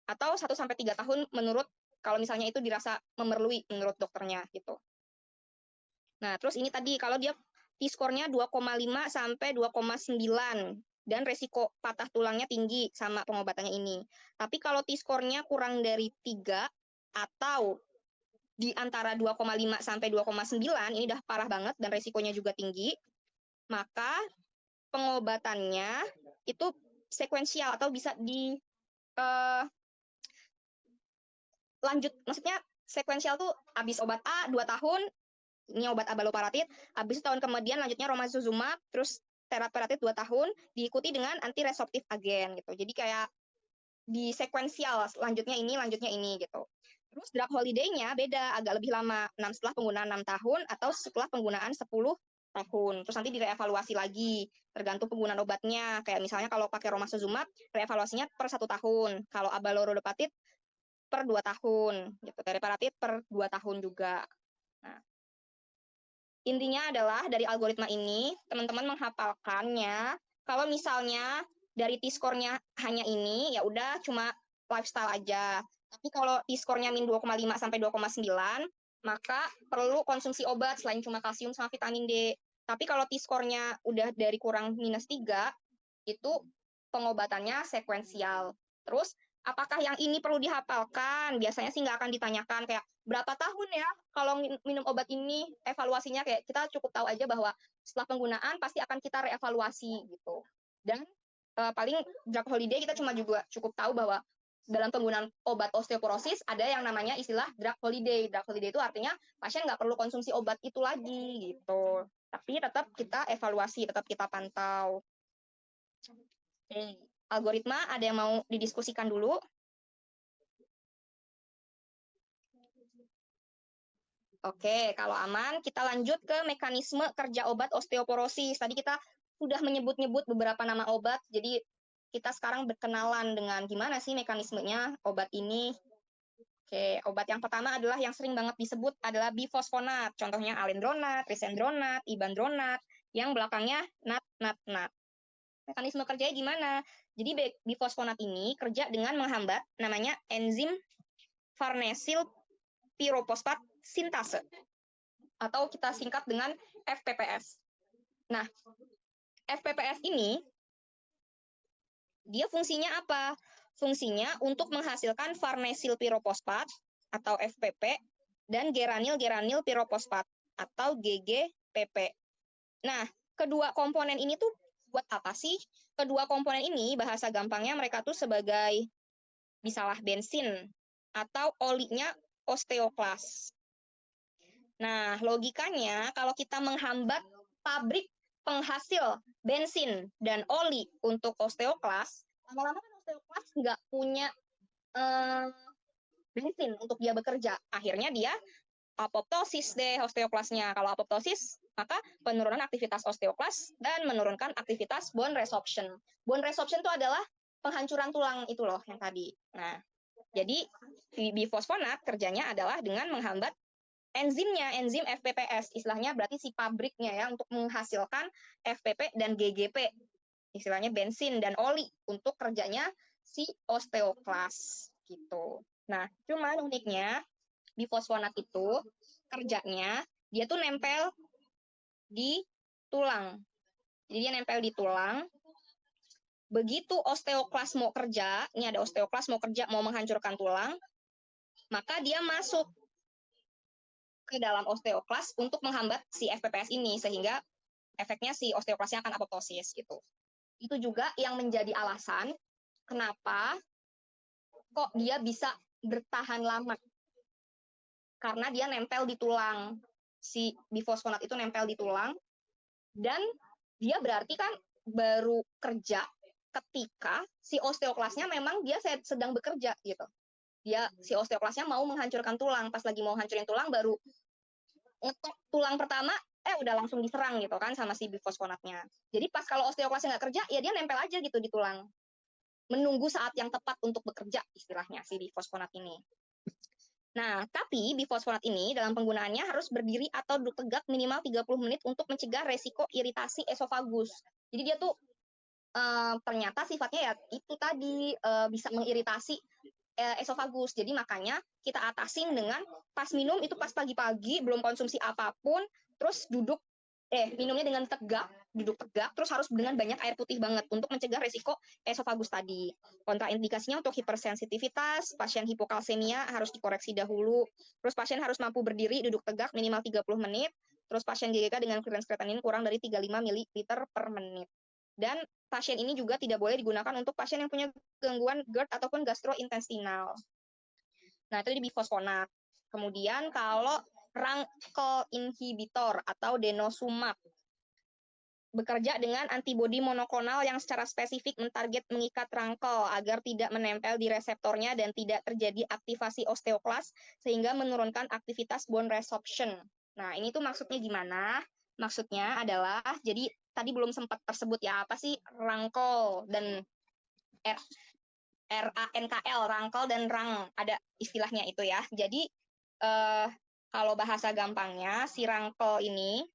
atau 1-3 tahun menurut kalau misalnya itu dirasa memerlui menurut dokternya gitu. Nah, terus ini tadi kalau dia T-score-nya 2,5 sampai 2,9 dan resiko patah tulangnya tinggi sama pengobatannya ini. Tapi kalau T-score-nya kurang dari 3 atau di antara 2,5 sampai 2,9, ini udah parah banget dan resikonya juga tinggi, maka pengobatannya itu sekuensial atau bisa lanjut, maksudnya sekuensial tuh habis obat A 2 tahun, ini obat abaloparatid, habis tahun kemudian lanjutnya romosozumab, terus teraperatid 2 tahun, diikuti dengan antiresorptif agen gitu. Jadi kayak di sekuensial, lanjutnya ini gitu. Terus drug holiday-nya beda, agak lebih lama, setelah penggunaan 6 tahun atau setelah penggunaan 10 tahun. Terus nanti direvaluasi lagi, tergantung penggunaan obatnya. Kayak misalnya kalau pakai romosozumab, reevaluasinya per 1 tahun. Kalau abalorolopatid per 2 tahun, gitu. Teriparatid per 2 tahun juga. Nah, intinya adalah dari algoritma ini, teman-teman menghafalkannya. Kalau misalnya dari T-score-nya hanya ini, ya udah cuma lifestyle aja. Tapi kalau T-score-nya min 2,5 sampai 2,9, maka perlu konsumsi obat selain cuma kalsium sama vitamin D. Tapi kalau T-score-nya udah dari kurang -3, itu pengobatannya sekuensial. Terus, apakah yang ini perlu dihafalkan? Biasanya sih nggak akan ditanyakan kayak berapa tahun ya kalau minum obat ini, evaluasinya kayak kita cukup tahu aja bahwa setelah penggunaan pasti akan kita reevaluasi gitu. Dan paling drug holiday kita juga cukup tahu bahwa dalam penggunaan obat osteoporosis ada yang namanya istilah drug holiday. Drug holiday itu artinya pasien nggak perlu konsumsi obat itu lagi gitu. Tapi tetap kita evaluasi, tetap kita pantau. Oke, algoritma ada yang mau didiskusikan dulu? Oke, kalau aman, kita lanjut ke mekanisme kerja obat osteoporosis. Tadi kita sudah menyebut-nyebut beberapa nama obat, jadi kita sekarang berkenalan dengan gimana sih mekanismenya obat ini. Oke, obat yang pertama adalah yang sering banget disebut adalah bifosfonat. Contohnya alendronat, risendronat, ibandronat, yang belakangnya nat. Mekanisme kerjanya gimana? Jadi bifosfonat ini kerja dengan menghambat namanya enzim farnesil piroposfat sintase atau kita singkat dengan FPPS. Nah, FPPS ini dia fungsinya apa? Fungsinya untuk menghasilkan farnesil piroposfat atau FPP dan geranil piroposfat atau GGPP. Nah, kedua komponen ini tuh buat apa sih? Kedua komponen ini bahasa gampangnya mereka tuh sebagai bisalah bensin atau olinya osteoklas. Nah, logikanya kalau kita menghambat pabrik penghasil bensin dan oli untuk osteoklas, lama-lama kan osteoklas nggak punya bensin untuk dia bekerja. Akhirnya dia apoptosis deh osteoklasnya. Kalau apoptosis, maka penurunan aktivitas osteoklas dan menurunkan aktivitas bone resorption. Bone resorption itu adalah penghancuran tulang itu loh yang tadi. Nah, jadi bifosfonat kerjanya adalah dengan menghambat enzimnya, enzim FPPS, istilahnya berarti si pabriknya ya untuk menghasilkan FPP dan GGP, istilahnya bensin dan oli untuk kerjanya si osteoklas gitu. Nah, cuman uniknya bifosfonat itu kerjanya dia tuh nempel di tulang. Jadi dia nempel di tulang. Begitu osteoklas mau kerja, ini ada osteoklas mau kerja mau menghancurkan tulang, maka dia masuk ke dalam osteoklas untuk menghambat si FPPS ini sehingga efeknya si osteoklasnya akan apoptosis gitu. Itu juga yang menjadi alasan kenapa kok dia bisa bertahan lama. karena dia nempel di tulang. Si bifosfonat itu nempel di tulang, dan dia berarti kan baru kerja ketika si osteoklasnya memang dia sedang bekerja gitu. Si osteoklasnya mau menghancurkan tulang, pas lagi mau hancurin tulang baru ngetok tulang pertama, udah langsung diserang gitu kan sama si bifosfonatnya. Jadi pas kalau osteoklasnya nggak kerja, ya dia nempel aja gitu di tulang. Menunggu saat yang tepat untuk bekerja, istilahnya si bifosfonat ini. Nah, tapi bifosfonat ini dalam penggunaannya harus berdiri atau duduk tegak minimal 30 menit untuk mencegah resiko iritasi esofagus. Jadi dia tuh ternyata sifatnya ya itu tadi bisa mengiritasi esofagus. Jadi makanya kita atasin dengan pas minum itu pas pagi-pagi, belum konsumsi apapun, terus minumnya dengan duduk tegak, terus harus dengan banyak air putih banget untuk mencegah resiko esofagus tadi. Kontraindikasinya untuk hipersensitivitas, pasien hipokalsemia harus dikoreksi dahulu, terus pasien harus mampu berdiri, duduk tegak minimal 30 menit, terus pasien GGK dengan clearance kreatinin kurang dari 35 ml per menit. Dan pasien ini juga tidak boleh digunakan untuk pasien yang punya gangguan GERD ataupun gastrointestinal. Nah, itu di bifosfonat. Kemudian kalau rangkel inhibitor atau denosumab bekerja dengan antibodi monoklonal yang secara spesifik mentarget mengikat rangkel agar tidak menempel di reseptornya dan tidak terjadi aktivasi osteoklas sehingga menurunkan aktivitas bone resorption. Nah, ini tuh maksudnya gimana? Maksudnya adalah, jadi tadi belum sempat tersebut ya, apa sih rangkel dan RANKL, rangkel dan rang, ada istilahnya itu ya. Jadi kalau bahasa gampangnya, si rangkel ini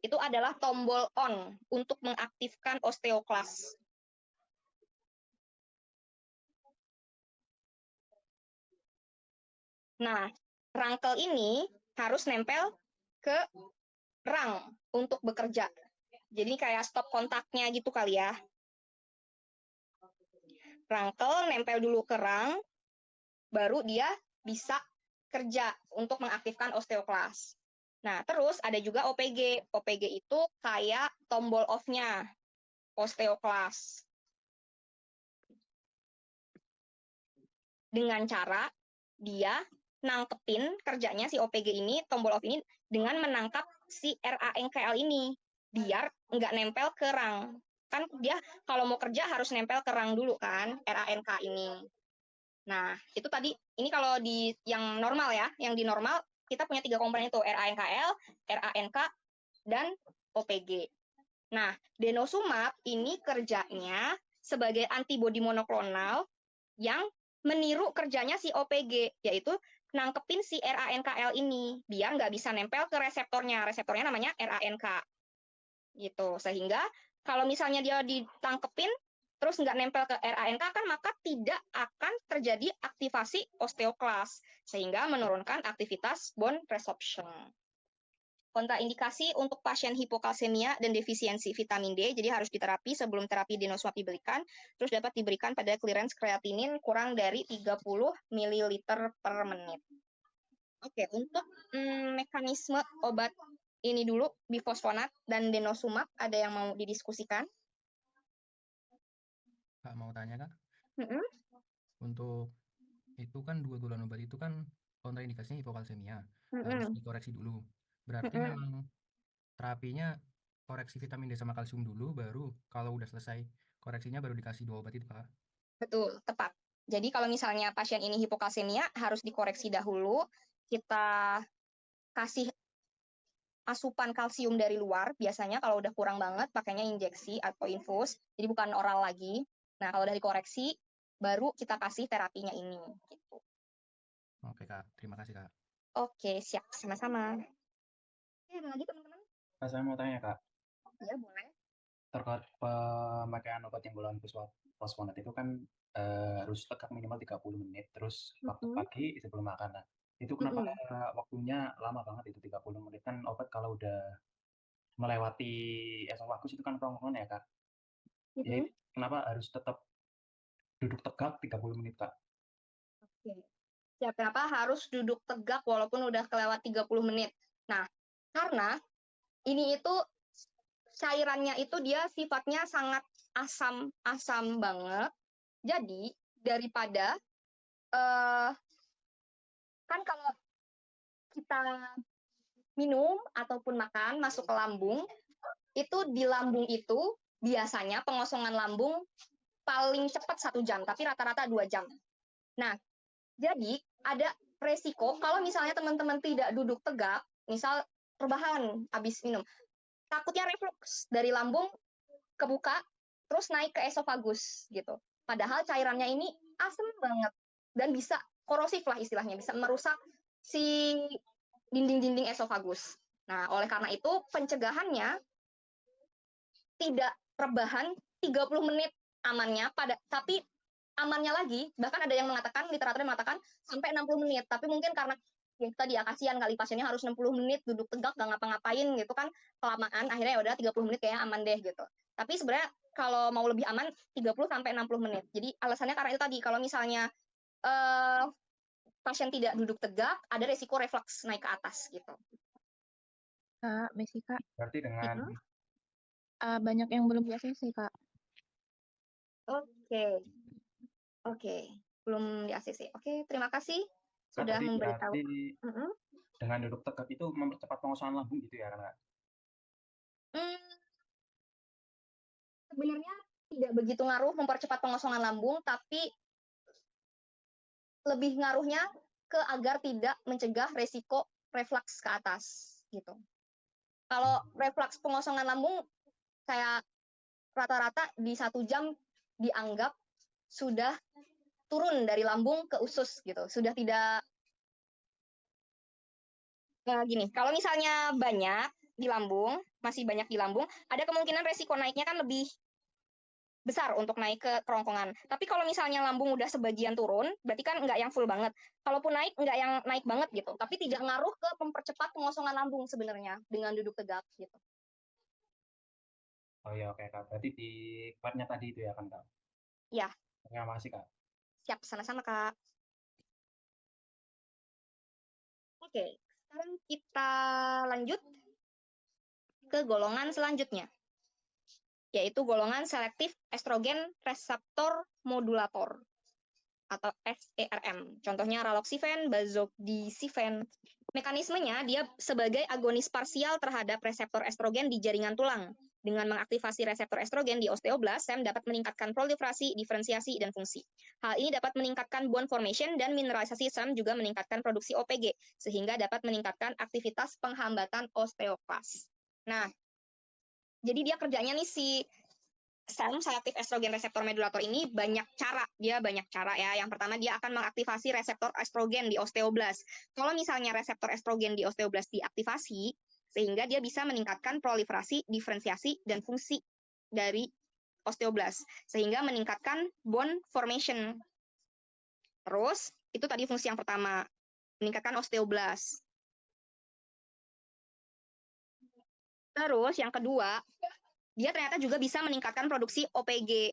itu adalah tombol on untuk mengaktifkan osteoklas. Nah, rangkel ini harus nempel ke rang untuk bekerja. Jadi kayak stop kontaknya gitu kali ya. Rangkel nempel dulu ke rang, baru dia bisa kerja untuk mengaktifkan osteoklas. Nah, terus ada juga OPG. OPG itu kayak tombol off-nya osteoklas. Dengan cara dia nangkepin kerjanya si OPG ini, tombol off ini, dengan menangkap si RANKL ini, biar nggak nempel ke rang. Kan dia kalau mau kerja harus nempel ke rang dulu kan, RANK ini. Nah, itu tadi, ini kalau di yang normal ya, yang di normal kita punya 3 komponen itu, RANKL, RANK, dan OPG. Nah, denosumab ini kerjanya sebagai antibodi monoklonal yang meniru kerjanya si OPG, yaitu nangkepin si RANKL ini, biar nggak bisa nempel ke reseptornya. Reseptornya namanya RANK. Gitu, sehingga kalau misalnya dia ditangkepin, terus nggak nempel ke RANK kan, maka tidak akan terjadi aktivasi osteoklas, sehingga menurunkan aktivitas bone resorption. Kontraindikasi untuk pasien hipokalsemia dan defisiensi vitamin D, jadi harus diterapi sebelum terapi denosumab diberikan, terus dapat diberikan pada clearance kreatinin kurang dari 30 ml per menit. Oke, untuk mekanisme obat ini dulu, bifosfonat dan denosumab, ada yang mau didiskusikan? Kak, mau tanya Kak, Mm-mm. untuk itu kan 2 bulan obat itu kan kontraindikasinya hipokalsemia, harus Mm-mm. dikoreksi dulu. Berarti Mm-mm. memang terapinya koreksi vitamin D sama kalsium dulu, baru kalau udah selesai koreksinya baru dikasih 2 obat itu Kak. Betul, tepat. Jadi kalau misalnya pasien ini hipokalsemia, harus dikoreksi dahulu, kita kasih asupan kalsium dari luar, biasanya kalau udah kurang banget pakainya injeksi atau infus, jadi bukan oral lagi. Nah, kalau udah dikoreksi, baru kita kasih terapinya ini. Gitu. Oke Kak, terima kasih Kak. Oke, siap. Sama-sama. Ada lagi teman-teman? Saya mau tanya Kak, Ya, boleh. terkait pemakaian obat yang bulan fosfonat itu kan harus tegak minimal 30 menit, terus waktu pagi sebelum makan. Nah, itu kenapa waktunya lama banget itu 30 menit? Kan obat kalau udah melewati esofagus itu kan plong-plongan ya Kak. Jadi kenapa harus tetap duduk tegak 30 menit Kak? Oke. Siap, kenapa harus duduk tegak walaupun udah kelewat 30 menit? Nah, karena ini itu cairannya itu dia sifatnya sangat asam banget. Jadi daripada kan kalau kita minum ataupun makan masuk ke lambung, itu di lambung itu biasanya pengosongan lambung paling cepat 1 jam, tapi rata-rata 2 jam. Nah, jadi ada resiko kalau misalnya teman-teman tidak duduk tegak, misal rebahan habis minum, takutnya reflux dari lambung kebuka, terus naik ke esofagus gitu. Padahal cairannya ini asam banget dan bisa korosif lah istilahnya, bisa merusak si dinding-dinding esofagus. Nah, oleh karena itu pencegahannya tidak rebahan 30 menit amannya, tapi amannya lagi, bahkan ada yang mengatakan, literatur mengatakan sampai 60 menit, tapi mungkin karena ya tadi ya kasihan kali pasiennya harus 60 menit duduk tegak gak ngapa-ngapain gitu kan, kelamaan akhirnya ya udah 30 menit kayaknya aman deh gitu. Tapi sebenarnya kalau mau lebih aman 30 sampai 60 menit. Jadi alasannya karena itu tadi, kalau misalnya pasien tidak duduk tegak, ada resiko reflux naik ke atas gitu. Kak, Messi Kak, Berarti dengan banyak yang belum di ACC Kak. Oke, belum di ACC. Oke, terima kasih Kak, sudah tadi memberitahu. berarti dengan duduk tegak itu mempercepat pengosongan lambung gitu ya, Kak? Sebenarnya tidak begitu ngaruh mempercepat pengosongan lambung, tapi lebih ngaruhnya ke agar tidak mencegah resiko reflux ke atas gitu. Kalau reflux pengosongan lambung kayak rata-rata di 1 jam dianggap sudah turun dari lambung ke usus gitu, sudah tidak gini. Kalau misalnya banyak di lambung, masih banyak di lambung, ada kemungkinan resiko naiknya kan lebih besar untuk naik ke kerongkongan. Tapi kalau misalnya lambung udah sebagian turun, berarti kan nggak yang full banget. Kalaupun naik, nggak yang naik banget gitu. Tapi tidak ngaruh ke mempercepat pengosongan lambung sebenarnya dengan duduk tegak gitu. Oh ya, oke Kak. Berarti di partnya tadi itu ya kan Kak? Ya. Terima kasih Kak. Siap, sama-sama Kak. Oke, sekarang kita lanjut ke golongan selanjutnya, yaitu golongan selektif estrogen reseptor modulator atau SERM. Contohnya raloxifene, bazodisifen. Mekanismenya dia sebagai agonis parsial terhadap reseptor estrogen di jaringan tulang. Dengan mengaktifasi reseptor estrogen di osteoblas, SEM dapat meningkatkan proliferasi, diferensiasi, dan fungsi. Hal ini dapat meningkatkan bone formation dan mineralisasi SEM juga meningkatkan produksi OPG, sehingga dapat meningkatkan aktivitas penghambatan osteoklas. Nah, jadi dia kerjanya nih si SEM, selektif estrogen reseptor modulator ini banyak cara ya. Yang pertama dia akan mengaktifasi reseptor estrogen di osteoblas. Kalau misalnya reseptor estrogen di osteoblas diaktifasi, sehingga dia bisa meningkatkan proliferasi, diferensiasi, dan fungsi dari osteoblas, sehingga meningkatkan bone formation. Terus, itu tadi fungsi yang pertama, meningkatkan osteoblas. Terus, yang kedua, dia ternyata juga bisa meningkatkan produksi OPG.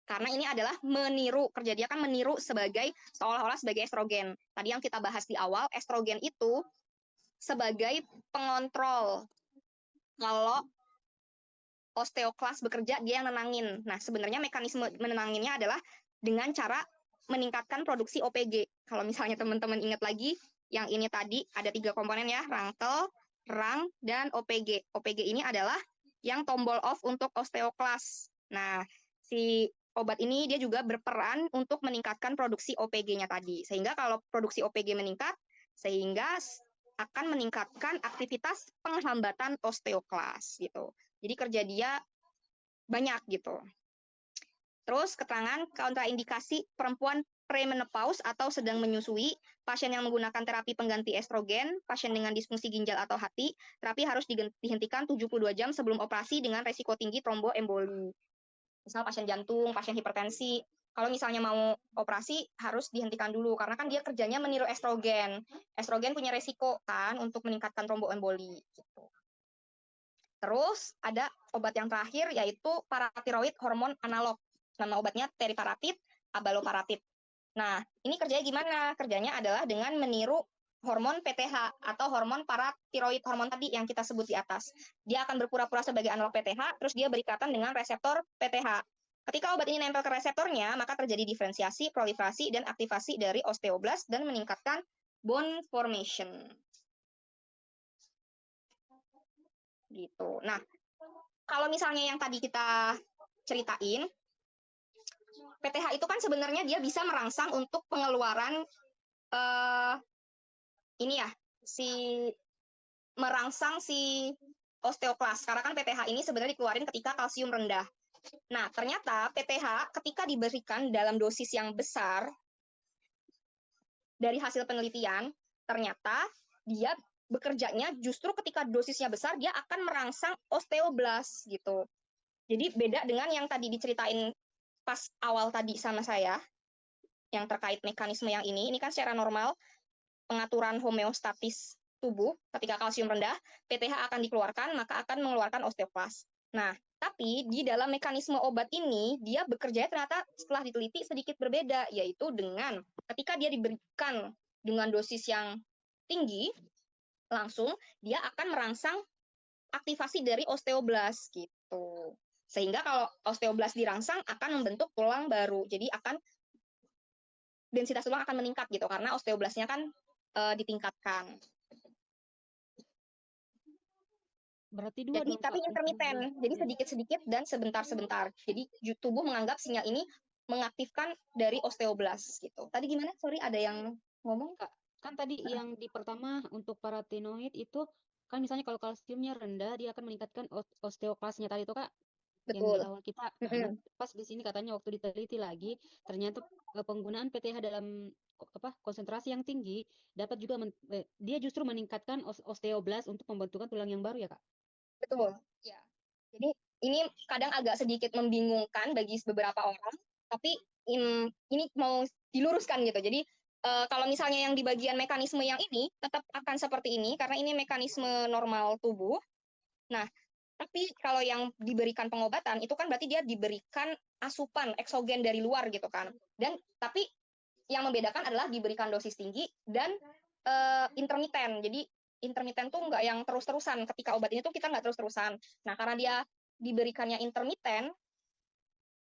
Karena ini adalah meniru, kerja dia kan meniru seolah-olah sebagai estrogen. Tadi yang kita bahas di awal, estrogen itu sebagai pengontrol. Kalau osteoklas bekerja, dia yang nenangin. Nah, sebenarnya mekanisme menenanginnya adalah dengan cara meningkatkan produksi OPG. Kalau misalnya teman-teman ingat lagi, yang ini tadi ada 3 komponen ya, rangkel, rang, dan OPG. OPG ini adalah yang tombol off untuk osteoklas. Nah, si obat ini dia juga berperan untuk meningkatkan produksi OPG-nya tadi. Sehingga kalau produksi OPG meningkat, sehingga akan meningkatkan aktivitas penghambatan osteoklas gitu. Jadi kerja dia banyak gitu. Terus keterangan kontraindikasi perempuan premenopause atau sedang menyusui, pasien yang menggunakan terapi pengganti estrogen, pasien dengan disfungsi ginjal atau hati, terapi harus dihentikan 72 jam sebelum operasi dengan resiko tinggi tromboemboli. Misal pasien jantung, pasien hipertensi, kalau misalnya mau operasi harus dihentikan dulu karena kan dia kerjanya meniru estrogen. Estrogen punya resiko kan untuk meningkatkan tromboemboli gitu. Terus ada obat yang terakhir yaitu paratiroid hormon analog. Nama obatnya teriparatid, abaloparatid. Nah, ini kerjanya gimana? Kerjanya adalah dengan meniru hormon PTH atau hormon paratiroid hormon tadi yang kita sebut di atas. Dia akan berpura-pura sebagai analog PTH, terus dia berikatan dengan reseptor PTH. Ketika obat ini nempel ke reseptornya, maka terjadi diferensiasi, proliferasi, dan aktivasi dari osteoblast dan meningkatkan bone formation. Gitu. Nah, kalau misalnya yang tadi kita ceritain, PTH itu kan sebenarnya dia bisa merangsang untuk pengeluaran ini ya, merangsang si osteoklas. Karena kan PTH ini sebenarnya dikeluarin ketika kalsium rendah. Nah, ternyata PTH ketika diberikan dalam dosis yang besar, dari hasil penelitian, ternyata dia bekerjanya justru ketika dosisnya besar, dia akan merangsang osteoblast gitu. Jadi beda dengan yang tadi diceritain pas awal tadi sama saya, yang terkait mekanisme yang ini kan secara normal, pengaturan homeostatis tubuh, ketika kalsium rendah, PTH akan dikeluarkan, maka akan mengeluarkan osteoklas. Nah, tapi di dalam mekanisme obat ini, dia bekerja ternyata setelah diteliti sedikit berbeda, yaitu dengan ketika dia diberikan dengan dosis yang tinggi, langsung dia akan merangsang aktivasi dari osteoblast gitu. Sehingga kalau osteoblast dirangsang akan membentuk tulang baru. Jadi densitas tulang akan meningkat gitu karena osteoblastnya kan ditingkatkan. Berarti dua Jadi dong, tapi Kak. intermiten. Jadi sedikit-sedikit dan sebentar-sebentar. Jadi tubuh menganggap sinyal ini mengaktifkan dari osteoblast gitu. Tadi gimana? Sorry, ada yang ngomong? Kak, kan tadi yang di pertama untuk parotenoid itu kan misalnya kalau kalsiumnya rendah dia akan meningkatkan osteoklasnya tadi itu Kak yang di Betul. awal kita. Nah, pas di sini katanya waktu diteliti lagi ternyata penggunaan PTH dalam konsentrasi yang tinggi dapat juga dia justru meningkatkan osteoblast untuk pembentukan tulang yang baru ya Kak. Betul. Ya. Jadi ini kadang agak sedikit membingungkan bagi beberapa orang, tapi ini mau diluruskan gitu. Jadi kalau misalnya yang di bagian mekanisme yang ini tetap akan seperti ini karena ini mekanisme normal tubuh. Nah, tapi kalau yang diberikan pengobatan itu kan berarti dia diberikan asupan eksogen dari luar gitu kan. Dan tapi yang membedakan adalah diberikan dosis tinggi dan intermiten. Jadi intermiten tuh nggak yang terus-terusan. Ketika obat ini tuh kita nggak terus-terusan. Nah, karena dia diberikannya intermiten,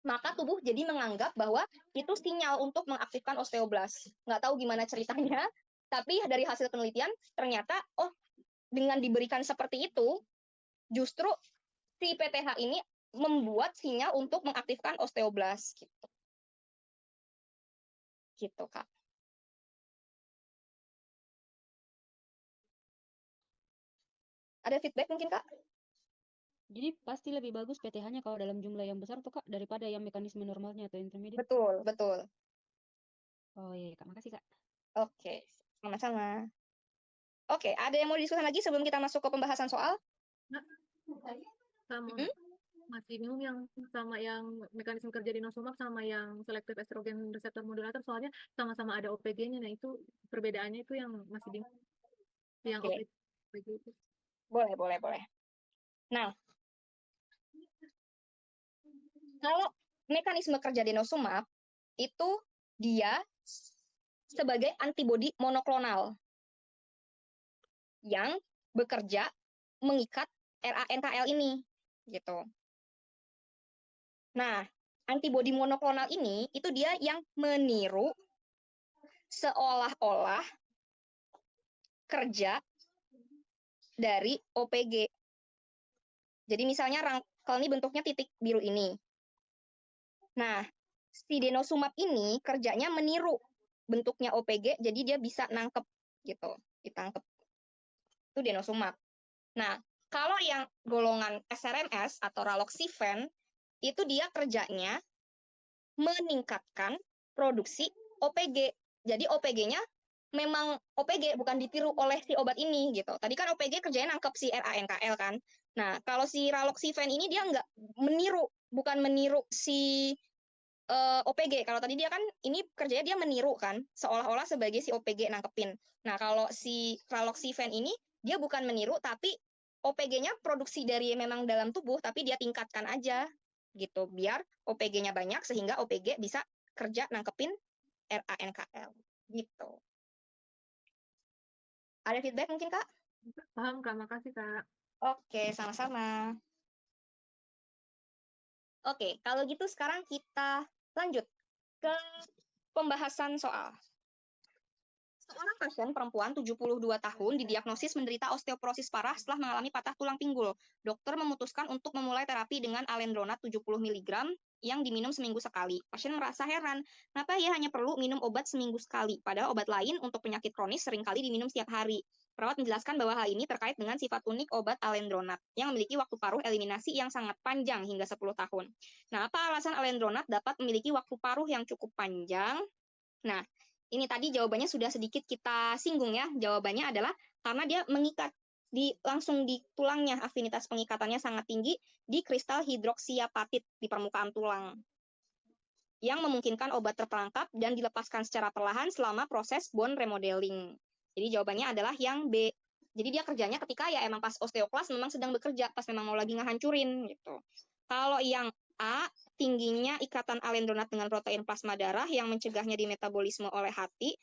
maka tubuh jadi menganggap bahwa itu sinyal untuk mengaktifkan osteoblast. Nggak tahu gimana ceritanya, tapi dari hasil penelitian ternyata, oh, dengan diberikan seperti itu, justru si PTH ini membuat sinyal untuk mengaktifkan osteoblast gitu. Gitu, Kak. Ada feedback mungkin, Kak? Jadi pasti lebih bagus PTH-nya kalau dalam jumlah yang besar tuh Kak daripada yang mekanisme normalnya atau intermediate. Betul, betul. Oh iya, Kak. Makasih Kak. Oke, sama-sama. Oke, ada yang mau diskusi lagi sebelum kita masuk ke pembahasan soal? Sama masih bingung yang sama yang mekanisme kerja denosumab sama yang selektif estrogen reseptor modulator, soalnya sama-sama ada OPG-nya. Nah, itu perbedaannya itu yang masih bingung. Yang Oke. OPG itu. Boleh. Nah, kalau mekanisme kerja denosumab itu dia sebagai antibodi monoklonal yang bekerja mengikat RANKL ini gitu. Nah, antibodi monoklonal ini itu dia yang meniru seolah-olah kerja dari OPG. Jadi misalnya rangkel ini bentuknya titik biru ini. Nah, si denosumab ini kerjanya meniru bentuknya OPG, jadi dia bisa nangkep gitu, ditangkep. Itu denosumab. Nah, kalau yang golongan SRMS atau raloxifene, itu dia kerjanya meningkatkan produksi OPG. Jadi OPG-nya memang OPG, bukan ditiru oleh si obat ini gitu. Tadi kan OPG kerjanya nangkep si RANKL kan. Nah, kalau si raloxifene ini dia nggak meniru, bukan meniru si OPG. Kalau tadi dia kan ini kerjanya dia meniru kan, seolah-olah sebagai si OPG nangkepin. Nah, kalau si raloxifene ini dia bukan meniru, tapi OPG-nya produksi dari memang dalam tubuh, tapi dia tingkatkan aja gitu, biar OPG-nya banyak sehingga OPG bisa kerja nangkepin RANKL gitu. Ada feedback mungkin, Kak? Paham, Kak. Makasih, Kak. Oke, sama-sama. Oke, kalau gitu sekarang kita lanjut ke pembahasan soal. Seorang pasien perempuan 72 tahun didiagnosis menderita osteoporosis parah setelah mengalami patah tulang pinggul. Dokter memutuskan untuk memulai terapi dengan alendronat 70 mg yang diminum seminggu sekali. Pasien merasa heran, kenapa ia hanya perlu minum obat seminggu sekali, padahal obat lain untuk penyakit kronis seringkali diminum setiap hari. Perawat menjelaskan bahwa hal ini terkait dengan sifat unik obat alendronat yang memiliki waktu paruh eliminasi yang sangat panjang hingga 10 tahun. Nah, apa alasan alendronat dapat memiliki waktu paruh yang cukup panjang? Nah, ini tadi jawabannya sudah sedikit kita singgung ya. Jawabannya adalah karena dia mengikat langsung di tulangnya, afinitas pengikatannya sangat tinggi di kristal hidroksiapatit di permukaan tulang yang memungkinkan obat terperangkap dan dilepaskan secara perlahan selama proses bone remodeling. Jadi jawabannya adalah yang B. Jadi dia kerjanya ketika ya emang pas osteoklas memang sedang bekerja, pas memang mau lagi ngehancurin gitu. Kalau yang A, tingginya ikatan alendronat dengan protein plasma darah yang mencegahnya dimetabolisme oleh hati.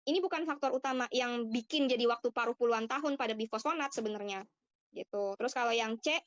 Ini bukan faktor utama yang bikin jadi waktu paruh puluhan tahun pada bifosfonat sebenarnya. Gitu. Terus kalau yang C,